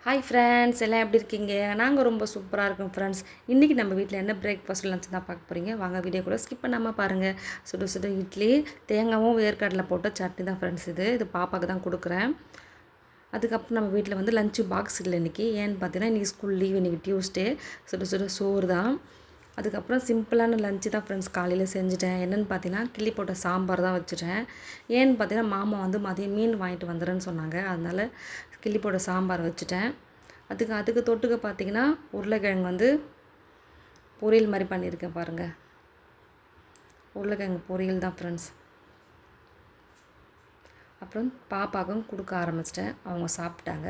Hi friends, எல்லாம் எப்படி இருக்கீங்க? நாங்கள் ரொம்ப சூப்பராக இருக்கோம் ஃப்ரெண்ட்ஸ். இன்றைக்கி நம்ம வீட்டில் என்ன பிரேக்ஃபாஸ்ட் லஞ்ச் தான் பார்க்க போகிறீங்க. வாங்க வீடியோ கூட ஸ்கிப் பண்ணாமல் பாருங்கள். சுட சுட இட்லி, தேங்காவும் வேர்க்கடலை போட்ட சட்னி தான் ஃப்ரெண்ட்ஸ். இது பாப்பாவுக்கு தான் கொடுக்குறேன். அதுக்கப்புறம் நம்ம வீட்டில் வந்து லஞ்சு பாக்ஸ் இல்லை இன்றைக்கி. ஏன்னு பார்த்தீங்கன்னா இன்றைக்கி ஸ்கூல் லீவ், இன்றைக்கி டியூஸ்டே. சுட சுட சோறு தான். அதுக்கப்புறம் சிம்பிளான லஞ்சு தான் ஃப்ரெண்ட்ஸ் காலையில் செஞ்சுட்டேன். என்னென்னு பார்த்தீங்கன்னா கிள்ளி போட்ட சாம்பார் தான் வச்சுட்டேன். ஏன்னு பார்த்தீங்கன்னா மாமா வந்து மதியம் மீன் வாங்கிட்டு வந்துடுறேன்னு சொன்னாங்க. அதனால் கிள்ளி போட்ட சாம்பார் வச்சுட்டேன். அதுக்கு தொட்டுக்க பார்த்திங்கன்னா உருளைக்கிழங்கு வந்து பொரியல் மாதிரி பண்ணியிருக்கேன் பாருங்கள். உருளைக்கிழங்கு பொரியல் தான் ஃப்ரெண்ட்ஸ். அப்புறம் பாப்பாவுக்கும் கொடுக்க ஆரம்பிச்சிட்டேன். அவங்க சாப்பிட்டாங்க.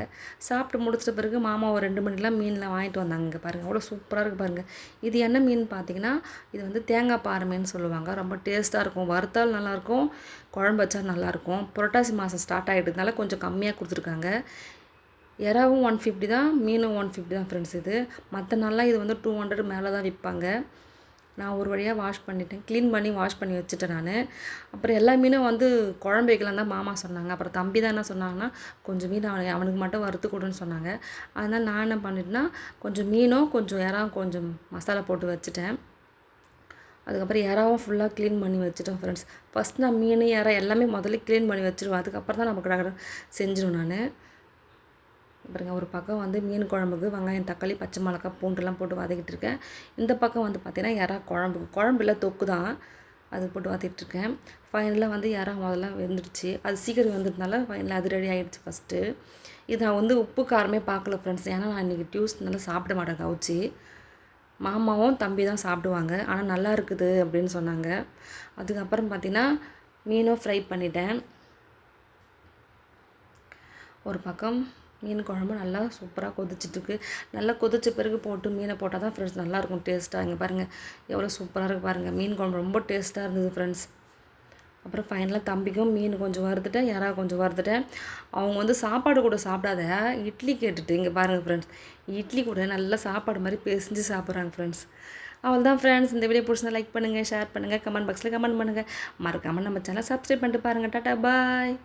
சாப்பிட்டு முடிச்சிட்ட பிறகு மாமா ஒரு 2 மணிக்கெலாம் மீன்லாம் வாங்கிட்டு வந்தாங்க. இங்கே பாருங்கள், அவ்வளோ சூப்பராக இருக்குது பாருங்கள். இது என்ன மீன் பார்த்தீங்கன்னா, இது வந்து தேங்காய் பாறை மீன் சொல்லுவாங்க. ரொம்ப டேஸ்ட்டாக இருக்கும். வறுத்தால் நல்லாயிருக்கும், குழம்பு வச்சா நல்லாயிருக்கும். புரட்டாசி மாதம் ஸ்டார்ட் ஆகிட்டதுனால கொஞ்சம் கம்மியாக கொடுத்துருக்காங்க. எறாவும் 150 தான், மீனும் 150 தான் ஃப்ரெண்ட்ஸ். இது மற்ற நாள்லாம் இது வந்து 200 மேலே தான் விற்பாங்க. நான் ஒரு வழியாக வாஷ் பண்ணிட்டேன், க்ளீன் பண்ணி வாஷ் பண்ணி வச்சுட்டேன் நான். அப்புறம் எல்லா மீனும் வந்து குழம்பு வைக்கலாம் தான் மாமா சொன்னாங்க. அப்புறம் தம்பி தான் என்ன சொன்னாங்கன்னா, கொஞ்சம் மீன் அவனுக்கு மட்டும் வறுத்து கொடுன்னு சொன்னாங்க. அதனால் நான் என்ன பண்ணிட்டேன்னா, கொஞ்சம் மீனும் கொஞ்சம் எறாவும் கொஞ்சம் மசாலா போட்டு வச்சுட்டேன். அதுக்கப்புறம் எறாவும் ஃபுல்லாக க்ளீன் பண்ணி வச்சுட்டேன் ஃப்ரெண்ட்ஸ். ஃபஸ்ட் நான் மீன் எறா எல்லாமே முதல்ல க்ளீன் பண்ணி வச்சுருவேன். அதுக்கப்புறம் தான் நமக்கு செஞ்சிடும் நான். பாருங்கள், ஒரு பக்கம் வந்து மீன் குழம்புக்கு வெங்காயம், தக்காளி, பச்சை மிளகாய், பூண்டுலாம் போட்டு வதக்கிட்டு இருக்கேன். இந்த பக்கம் வந்து பார்த்திங்கன்னா எறா குழம்புல தொக்கு தான், அது போட்டு வதக்கிட்டுருக்கேன். ஃபைனலாக வந்து எறா முதல்ல வெந்துடுச்சு. அது சீக்கிரம் வெந்ததுனால ஃபைனலாக அது ரெடி ஆகிடுச்சு ஃபஸ்ட்டு. இது நான் வந்து உப்பு காரமே பார்க்கல ஃப்ரெண்ட்ஸ். ஏன்னா நான் இன்றைக்கி டியூஸ்னால சாப்பிட மாட்டேன் கவுச்சி. மாமாவும் தம்பி தான் சாப்பிடுவாங்க. ஆனால் நல்லா இருக்குது அப்படின்னு சொன்னாங்க. அதுக்கப்புறம் பார்த்திங்கன்னா மீனும் ஃப்ரை பண்ணிட்டேன். ஒரு பக்கம் மீன் குழம்பு நல்லா சூப்பராக கொதிச்சிட்ருக்கு. நல்லா கொதிச்ச பிறகு போட்டு மீனை போட்டால் தான் ஃப்ரெண்ட்ஸ் நல்லாயிருக்கும் டேஸ்ட்டாக. இங்கே பாருங்கள் எவ்வளோ சூப்பராக இருக்குது பாருங்கள். மீன் குழம்பு ரொம்ப டேஸ்ட்டாக இருந்தது ஃப்ரெண்ட்ஸ். அப்புறம் ஃபைனலாக தம்பிக்கும் மீன் கொஞ்சம் வறுத்துட்டேன், யாரா கொஞ்சம் வறுத்துட்டேன். அவங்க வந்து சாப்பாடு கூட சாப்பிடாத இட்லி கேட்டுட்டு இங்கே பாருங்கள் ஃப்ரெண்ட்ஸ், இட்லி கூட நல்லா சாப்பாடு மாதிரி பேசிஞ்சு சாப்பிட்றாங்க ஃப்ரெண்ட்ஸ். அவள் தான் ஃப்ரெண்ட்ஸ். இந்த வீடியோ பிடிச்சிருந்தா லைக் பண்ணுங்கள், ஷேர் பண்ணுங்கள், கமெண்ட் பாக்ஸில் கமெண்ட் பண்ணுங்கள். மறக்காமல் நம்ம சேனலை சப்ஸ்கிரைப் பண்ணிட்டு பாருங்கள். டாட்டா பாய்.